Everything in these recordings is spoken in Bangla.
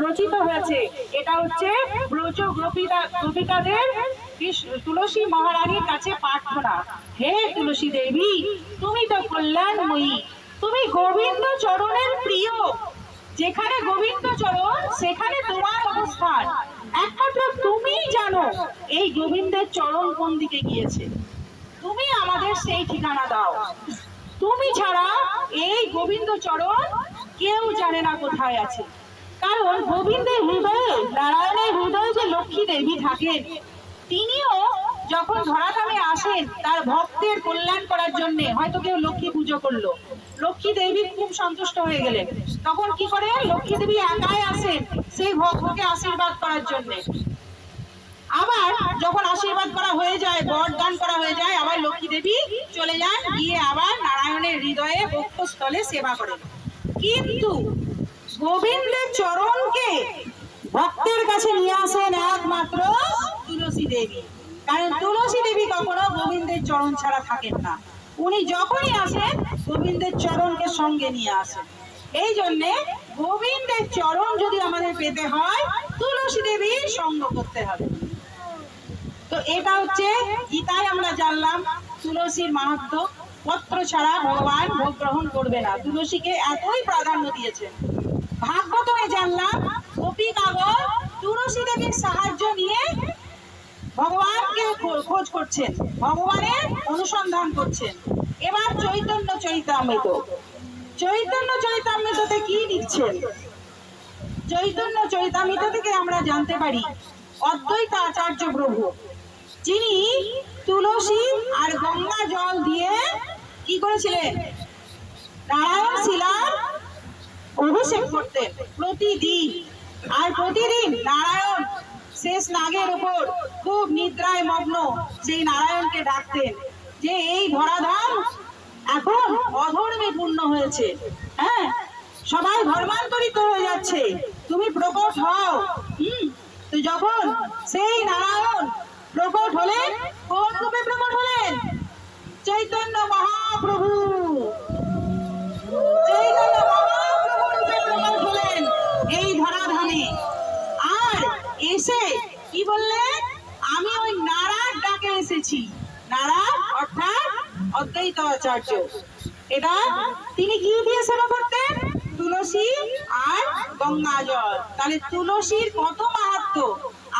রচিত হয়েছে। এটা হচ্ছে ব্রজ গোপিকাদের তুলসী মহারানীর কাছে প্রার্থনা। হে তুলসী দেবী, তুমি তো কল্যাণময়ী, তুমি গোবিন্দ চরণের প্রিয়। যেখানে গোবিন্দ চরণ সেখানে তোমার অবস্থান। একমাত্র তুমিই জানো এই গোবিন্দের চরণ কোন দিকে গিয়েছে। তুমি আমাদের সেই ঠিকানা দাও। তুমি ছাড়া এই গোবিন্দ চরণ কেউ জানে না কোথায় আছে। কারণ গোবিন্দের হৃদয়ে, নারায়ণের হৃদয়ে যে লক্ষ্মী দেবী থাকেন, তিনিও যখন ধরাধামে আসেন তার ভক্তের কল্যাণ করার জন্য, হয়তো কেউ লক্ষ্মী পুজো করলো, লক্ষ্মী দেবী খুব সন্তুষ্ট হয়ে গেলেন, তখন কি করে লক্ষ্মী দেবী একাই আসেন সেই ভক্তকে আশীর্বাদ করার জন্য। আবার যখন আশীর্বাদ করা হয়ে যায়, বরদান করা হয়ে যায়, আবার লক্ষ্মী দেবী চলে যান, গিয়ে আবার নারায়ণের হৃদয়ে বক্ষস্থলে সেবা করেন। কিন্তু গোবিন্দের চরণকে ভক্তের কাছে নিয়ে আসেন একমাত্র তুলসী দেবী। কারণ তুলসী দেবী কখনো গোবিন্দের চরণ ছাড়া থাকেন না। উনি যখনই আসেন গোবিন্দের চরণকে সঙ্গে নিয়ে আসেন। এই জন্যে গোবিন্দের চরণ যদি আমাদের পেতে হয়, তুলসী দেবীর সঙ্গ করতে হবে। তো এটা হচ্ছে গীতায় আমরা জানলাম তুলসীর মাহাত্ম্য। পত্র ছাড়া ভগবান ভোগ গ্রহণ করবে না, তুলসীকে এতই প্রাধান্য দিয়েছেন। ভাগবতমে জানলাম গোপীকাগণ তুলসী দেবীর সাহায্য নিয়ে ভগবানকে খোঁজ করছেন, ভগবানের অনুসন্ধান করছেন। এবার চৈতন্য চরিতামৃত, চৈতন্য চরিতামৃততে কি লিখছেন? চৈতন্য চরিতামৃত থেকে আমরা জানতে পারি অদ্বৈত আচার্য প্রভু, যিনি তুলসী আর গঙ্গা জল দিয়ে কি করেছিলেন? নারায়ণ শিলার অভিষেক করতেন প্রতিদিন। আর প্রতিদিন নারায়ণ শেষ নাগের উপর খুব নিদ্রায় মগ্ন সেই নারায়ণকে ডাকতেন যে এই ধরাধাম এখন অধর্মে পূর্ণ হয়েছে, হ্যাঁ, সবাই ধর্মান্তরিত হয়ে যাচ্ছে, তুমি প্রকট হও। তো যখন সেই নারায়ণ প্রকট হলেন, কোন রূপে প্রকট হলেন? চৈতন্য মহাপ্রভু, চৈতন্য মহাপ্রভু রূপে প্রকট হলেন এই ধরাধামে। আর এসে কি বললেন? আমি ওই নারার ডাকে এসেছি। নারা অর্থাৎ অদ্বৈত আচার্য। এটা তিনি কি দিয়ে সেবা করতেন? তুলসী আর গঙ্গা জল। তাহলে তুলসীর কত মাহাত্ম্য!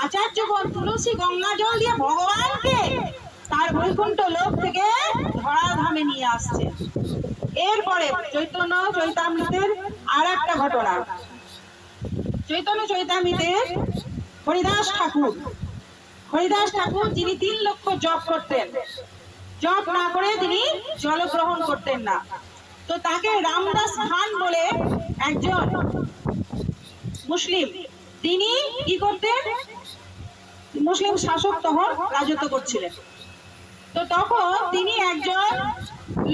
আচার্যগণ তুলসী গঙ্গা জল দিয়ে ভগবানকে তার বৈকুণ্ঠ লোক থেকে ধরাধামে নিয়ে আসছে। এরপরে চৈতন্য চৈতামৃতের আর একটা ঘটনা। চৈতন্য চৈতামৃতের হরিদাস ঠাকুর, হরিদাস ঠাকুর যিনি 3 লক্ষ জপ করতেন, জপ না করে তিনি জল গ্রহণ করতেন না। তো তাকে রামদাস খান বলে একজন মুসলিম, তিনি কি করতেন? মুসলিম শাসক তখন রাজত্ব করছিলেন। তো তখন তিনি একজন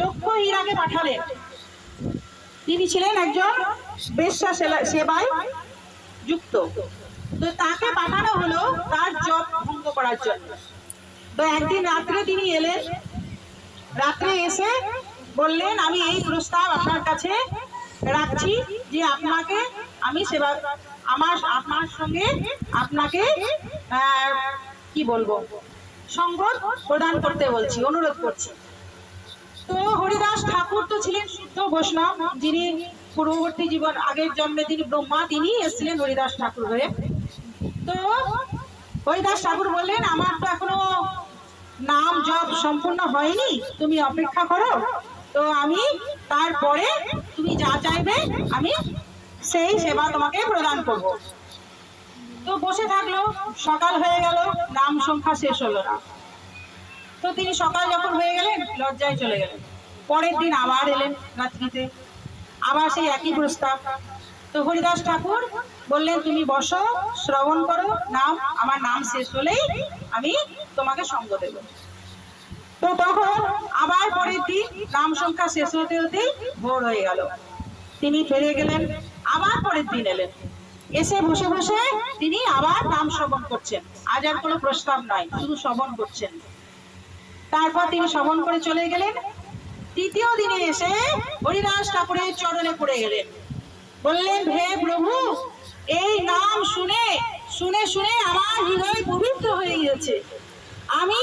লক্ষ্য হীরাকে পাঠালেন। তিনি ছিলেন একজন বেশ্যা সেবায় যুক্ত। তো তাকে পাঠানো হলো তার জপ ভঙ্গ করার জন্য। তো একদিন রাত্রে তিনি এলেন, রাত্রে এসে বললেন আমি এই প্রস্তাব আপনার কাছে রাখছি যে আপনাকে আমি সেবা, আপনার সঙ্গে আপনাকে কি বলবো, সঙ্গত প্রদান করতে বলছি, অনুরোধ করছি। তো হরিদাস ঠাকুর তো ছিলেন শুদ্ধ বৈষ্ণব, যিনি পূর্ববর্তী জীবন আগের জন্মে তিনি ব্রহ্মা, তিনি এসেছিলেন হরিদাস ঠাকুর হয়ে। তো হরিদাস ঠাকুর বললেন আমার তো এখনো নাম জপ সম্পূর্ণ হয়নি, তুমি অপেক্ষা করো, তো আমি তারপরে তুমি যা চাইবে আমি সেই সেবা তোমাকে প্রদান করব। তো বসে থাকলো, সকাল হয়ে গেল, নাম সংখ্যা শেষ হলো না। তো তিনি সকাল যখন হয়ে গেলেন লজ্জায় চলে গেলেন। পরের দিন আবার এলেন রাত্রিতে, আবার সেই একই প্রস্তাব। তো হরিদাস ঠাকুর বললেন তুমি বসো, শ্রবণ করো নাম, আমার নাম শেষ হলেই আমি তোমাকে সঙ্গ দেব। তো তখন আবার পরের দিন নাম সংখ্যা শেষ হতে হতেই ভোর হয়ে গেল। তিনি ফিরে গেলেন, আবার পরের দিন এলেন, এসে বসে বসে তিনি আবার নাম শ্রবণ করছেন। আজ আর কোনো প্রস্তাব নয়, শুধু শ্রবণ করছেন। তারপর তিনি শ্রবণ করে চলে গেলেন। তৃতীয় দিনে এসে হরিদাস ঠাকুরের চরণে পড়ে গেলেন, বললেন হে প্রভু, এই শুনে শুনে আমার হৃদয় পবিত্র হয়ে গেছে। আমি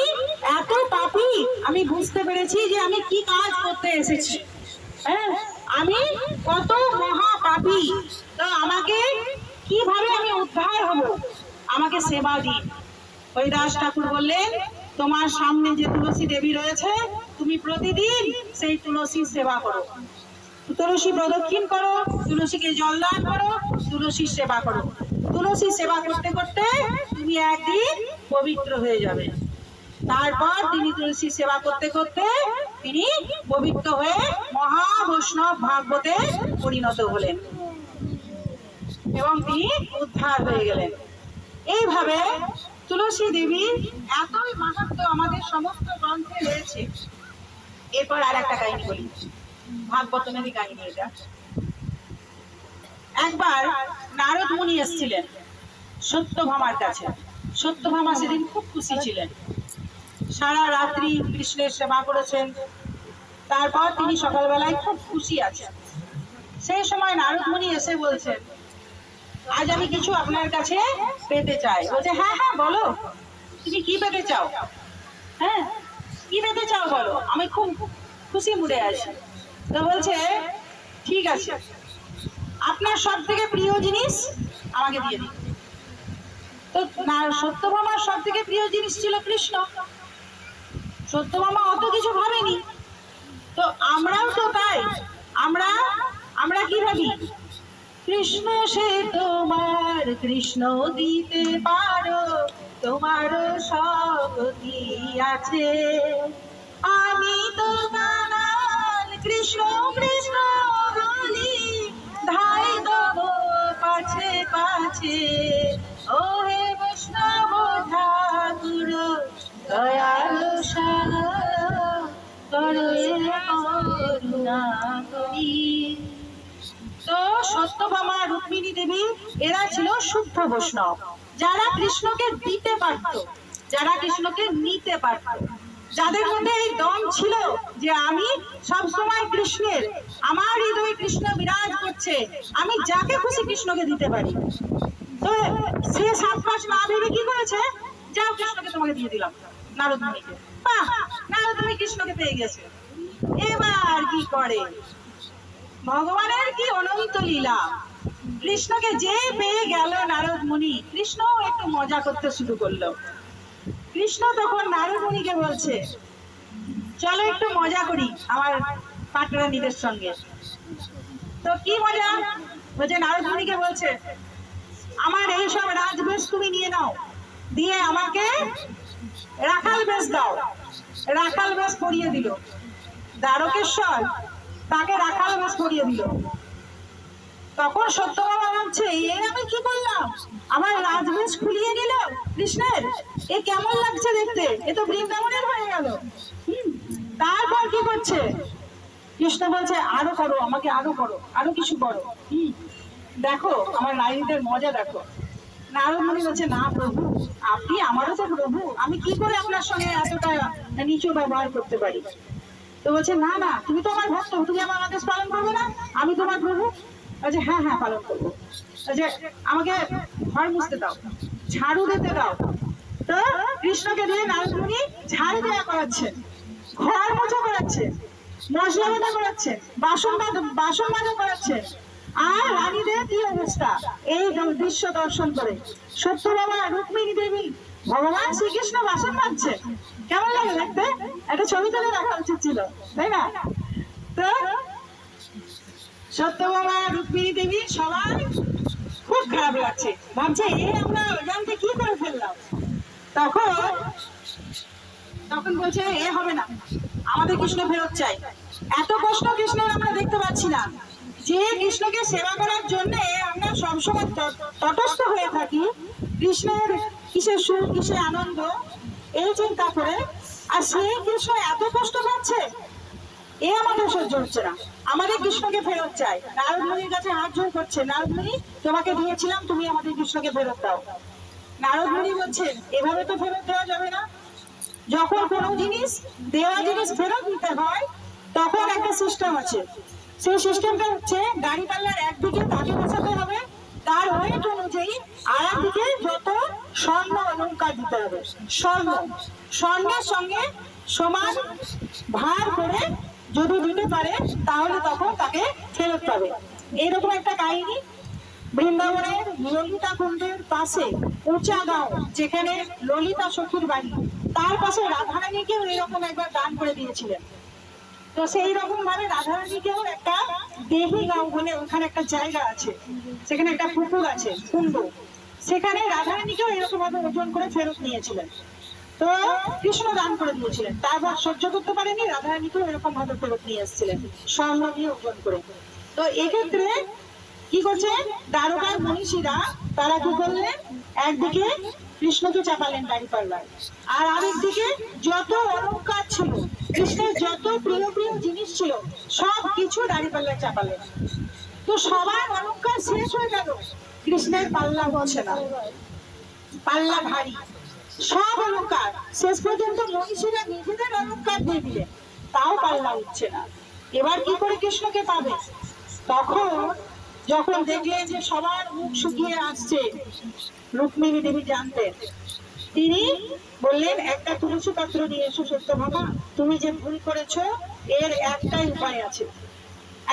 এত পাপী, আমি বুঝতে পেরেছি যে আমি কি কাজ করতে এসেছি। হ্যাঁ, আমি কত মহা পাপী, তো আমাকে কিভাবে আমি উদ্ধার হব, আমাকে সেবা দিন। হরিদাস ঠাকুর বললেন, তোমার সামনে যে তুলসী দেবী রয়েছে, তুমি প্রতিদিন সেই তুলসীর সেবা করো, তুলসী প্রদক্ষিণ করো, তুলসীকে জল দান করো, তুলসীর সেবা করো। তুলসীর সেবা করতে করতে তুমি একদিন পবিত্র হয়ে যাবে। তারপর তিনি তুলসীর সেবা করতে করতে তিনি পবিত্র হয়ে মহা বৈষ্ণব ভাগবতে পরিণত হলেন এবং তিনি উদ্ধার হয়ে গেলেন। এইভাবে তুলসী দেবীর এতই মাহাত্ম্য আমাদের সমস্ত গ্রন্থে রয়েছে। এরপর আর একটা কাহিনী বলি, ভাগবতমেরই কাহিনী এটা। একবার নারদ মুনি এসেছিলেন সত্যভামার কাছে। সত্যভামা সেদিন খুব খুশি ছিলেন, সারা রাত্রি কৃষ্ণের সেবা করেছেন। তারপর তিনি সকালবেলায় খুব খুশি আছেন। সেই সময় নারদ মুনি এসে বলছেন, আজ আমি কিছু আপনার কাছে পেতে চাই। বলছে, হ্যাঁ হ্যাঁ বলো, তুমি কি পেতে চাও? হ্যাঁ, কি পেতে চাও বলো, আমি খুব খুশি মুডে আছি। তো বলছে, ঠিক আছে, আপনার সব থেকে প্রিয় জিনিস আমাকে দিয়ে দিন। তো সত্যভামার সব থেকে প্রিয় জিনিস ছিল কৃষ্ণ। সত্যভামা অত কিছু ভাবেনি। তো আমরাও তো তাই, আমরা কি ভাবি, কৃষ্ণ সে তোমার, কৃষ্ণ দিতে পারো, তোমারও শক্তি আছে। আমি তো কানাল, কৃষ্ণ কৃষ্ণ বলি, ধাই দেব পাছে পাছে। ও হে বৈষ্ণব ঠাকুর, দয়াল করুণা করি। তো সত্যভামা, রুক্মিণী দেবী এরা ছিল শুদ্ধ বৈষ্ণব, যারা কৃষ্ণকে দিতে পারত, যারা কৃষ্ণকে নিতে পারত, যাদের মধ্যে এই দম ছিল যে আমি সব সময় কৃষ্ণের, আমার হৃদয়ে কৃষ্ণ বিরাজ করছে, আমি যাকে খুশি কৃষ্ণকে দিতে পারি। তো সে 7 মাস না ভেবে কি করেছে, যাও কৃষ্ণকে তোমাকে দিয়ে দিলাম, নারদ মুনিকে। বাহ, নারদ মুনি কৃষ্ণকে পেয়ে গেছে। এবার কি করে, ভগবানের কি অনন্ত লীলা, কৃষ্ণকে যে পেয়ে গেল নারদ মুনি, কৃষ্ণ একটু মজা করতে শুরু করলো। কৃষ্ণ তখন নারদ মুনিকে বলছে, চলো একটু মজা করি আমার পাটরানীদের সঙ্গে। তো কি মজা? বলছে, নারদ মুনিকে বলছে, আমার এইসব রাজবেশ তুমি নিয়ে নাও, দিয়ে আমাকে রাখাল বেশ দাও। রাখাল বেশ পরিয়ে দিল, দ্বারকেশ্বর তাকে রাখাল বেশ পরিয়ে দিল। তখন সত্যভামা ভাবছে, এ আমি কি করলাম, আমার রাজবেশ খুলিয়ে দিল কৃষ্ণের, এ কেমন লাগছে দেখতে, এ তো বৃন্দাবনের হয়ে গেল। তারপর কি করছে, কৃষ্ণ বলছে, আরো করো, আমাকে আরো করো, আরো কিছু করো, দেখো আমার নারীদের মজা দেখো। নারদ মুনি বলছে, না প্রভু, আপনি আমারও তো প্রভু, আমি কি করে আপনার সঙ্গে এতটা নিচু ব্যবহার করতে পারি? তো বলছে, না না, তুমি তো আমার ভক্ত, তুমি আমার আদেশ পালন করবে না, আমি তোমার প্রভু। বলছে, হ্যাঁ হ্যাঁ পালন করবো। বলছে, আমাকে ঘর মুছতে দাও, ঝাড়ু দিতে দাও। তো কৃষ্ণকে দিয়ে নারদ মুনি ঝাড়ু দেওয়া করাচ্ছে, ঘর মোছা করাচ্ছে, মশলা বাটা করাচ্ছে, বাসন মাজা করাচ্ছে। আর রানীদের কি অবস্থা এই দৃশ্য দর্শন করে। সত্যভামা, রুক্মিণী দেবী, ভগবান শ্রীকৃষ্ণ বাসন মাজছে, কেমন লাগে দেখতে? একটা ছবি তুলে রাখা উচিত ছিল, তাই না? তো সত্যভামা, রুক্মিণী দেবী সবাই খুব খারাপ লাগছে, ভাবছে এ আমরা জানতে কি করে ফেললাম। তখন বলছে, এ হবে না, আমাদের কৃষ্ণ ফেরত চাই। এত কষ্ট কৃষ্ণের আমরা দেখতে পাচ্ছি না, যে কৃষ্ণকে সেবা করার জন্য আমরা সবসময় তটস্থ হয়ে থাকি, কৃষ্ণের কিসের সুর, কিসের আনন্দ, এই চিন্তা করে, আর সেই কৃষ্ণ এত কষ্ট পাচ্ছে, এ আমাদের সহ্য হচ্ছে না, আমাদের কৃষ্ণকে ফেরত চাই। নারদ মুনির কাছে হাত জোড় করছে, নারদ মুনি, তোমাকে দিয়েছিলাম, তুমি আমাদের কৃষ্ণকে ফেরত দাও। নারদ মুনি বলছেন, এভাবে তো ফেরত দেওয়া যাবে না, যখন কোনো জিনিস দেওয়া জিনিস ফেরত দিতে হয় তখন একটা সিস্টেম আছে। সেই সিস্টেমটা হচ্ছে, গাড়ি পাল্লার একদিকে তাকে বসাতে হবে, তার ওয়েট অনুযায়ী আয়াতিকে যত স্বর্ণ অলংকার দিতে হবে, স্বর্ণের সঙ্গে সমান ভার করে যদি দিতে পারে তাহলে তখন তাকে ফেরত পাবে। এরকম একটা কাহিনী বৃন্দাবনের ললিতা কুণ্ডের পাশে উঁচা গাঁও, যেখানে ললিতা সখীর বাড়ি, তার পাশে রাধারানীকেও এরকম একবার দান করে দিয়েছিলেন। তো সেই রকম ভাবে রাধারানীকেও একটা দেহি গাঁও বলে ওখানে একটা জায়গা আছে, সেখানে একটা পুকুর আছে কুণ্ড, সেখানে রাধারানীকেও এরকম ভাবে ওজন করে ফেরত নিয়েছিলেন। তো কৃষ্ণ দান করে দিয়েছিলেন, তারপর সহ্য করতে পারেনি, রাধারানীকেও এরকম ভাবে ফেরত নিয়ে এসেছিলেন স্বর্ণ দিয়ে ওজন করে। তো এক্ষেত্রে কি করছে দ্বারকার মনীষীরা, তারা কি করলেন, একদিকে কৃষ্ণকে চাপালেন দাঁড়িপাল্লায়, আর আরেকদিকে যত অলংকার ছিল, কৃষ্ণের যত প্রিয় প্রিয় জিনিস ছিল সব কিছু দাঁড়িপাল্লায় চাপালেন। তো সবার অলংকার শেষ হয়ে গেল, কৃষ্ণের পাল্লা হচ্ছে না, পাল্লা ভারী, সব অলংকার শেষ পর্যন্ত মনীষীরা নিজেদের অলংকার দিয়ে দিলেন, তাও পাল্লা উঠছে না। এবার কি করে কৃষ্ণকে পাবে? তখন যখন দেখলেন যে সবার মুখ শুকিয়ে আসছে, রুক্মিণী দেবী জানতেন, তিনি বললেন একটা তুলসী পত্র নিয়ে এসো সত্যভামা, তুমি যে ভুল করেছো এর একটাই উপায় আছে।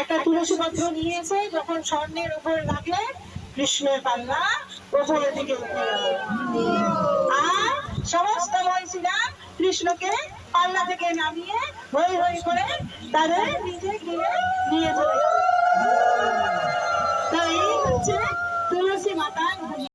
একটা তুলসী পত্র নিয়ে এসে যখন স্বর্ণের উপরে রাখলেন, কৃষ্ণের পাল্লা উপরের দিকে উঠে গেল, আর সমস্ত মহিষীরা কৃষ্ণকে পাল্লা থেকে নামিয়ে হই হই করে তাদের নিজে গিয়ে নিয়ে চলে গেল। তো এই হচ্ছে তুলসী মাতার